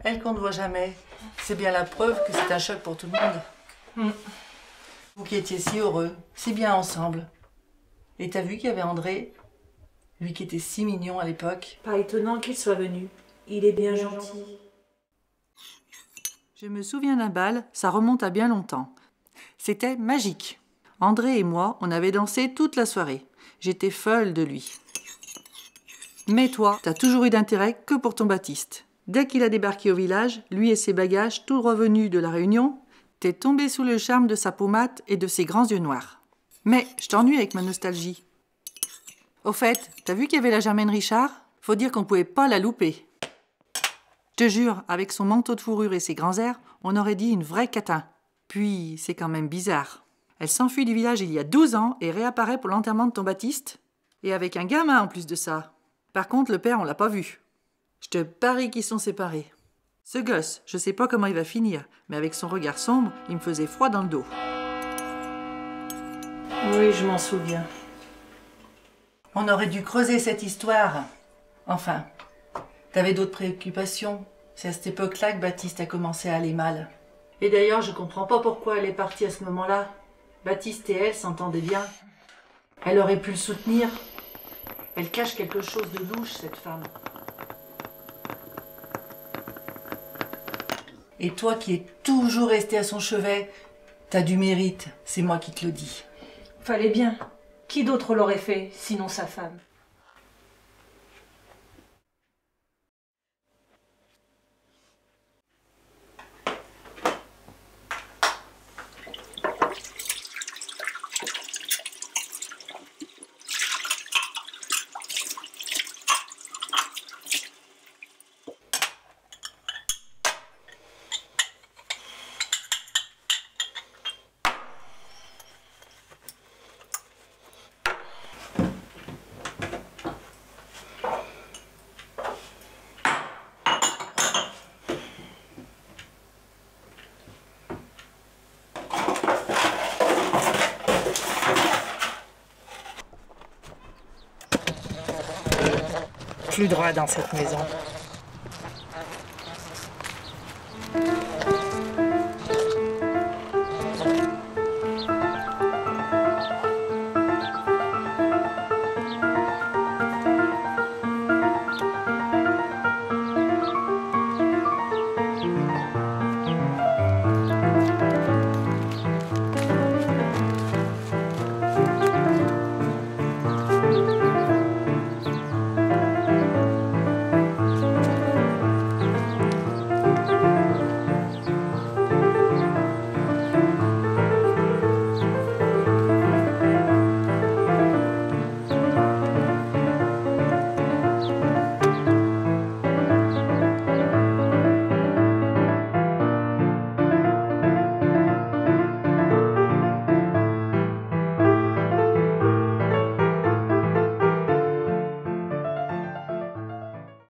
Elle qu'on ne voit jamais. C'est bien la preuve que c'est un choc pour tout le monde. Vous qui étiez si heureux, si bien ensemble. Et t'as vu qu'il y avait André, lui qui était si mignon à l'époque. Pas étonnant qu'il soit venu. Il est bien gentil. Je me souviens d'un bal, ça remonte à bien longtemps. C'était magique. André et moi, on avait dansé toute la soirée. J'étais folle de lui. Mais toi, t'as toujours eu d'intérêt que pour ton Baptiste. Dès qu'il a débarqué au village, lui et ses bagages, tout revenus de la Réunion, t'es tombé sous le charme de sa peau mate et de ses grands yeux noirs. Mais je t'ennuie avec ma nostalgie. Au fait, t'as vu qu'il y avait la Germaine Richard? Faut dire qu'on pouvait pas la louper. Je te jure, avec son manteau de fourrure et ses grands airs, on aurait dit une vraie catin. Puis, c'est quand même bizarre. Elle s'enfuit du village il y a 12 ans et réapparaît pour l'enterrement de ton Baptiste. Et avec un gamin en plus de ça. Par contre, le père, on l'a pas vu. Je te parie qu'ils sont séparés. Ce gosse, je sais pas comment il va finir, mais avec son regard sombre, il me faisait froid dans le dos. Oui, je m'en souviens. On aurait dû creuser cette histoire. Enfin, t'avais d'autres préoccupations. C'est à cette époque-là que Baptiste a commencé à aller mal. Et d'ailleurs, je comprends pas pourquoi elle est partie à ce moment-là. Baptiste et elle s'entendaient bien. Elle aurait pu le soutenir. Elle cache quelque chose de louche, cette femme. Et toi qui es toujours resté à son chevet, t'as du mérite, c'est moi qui te le dis. Fallait bien. Qui d'autre l'aurait fait, sinon sa femme? Plus droit dans cette maison.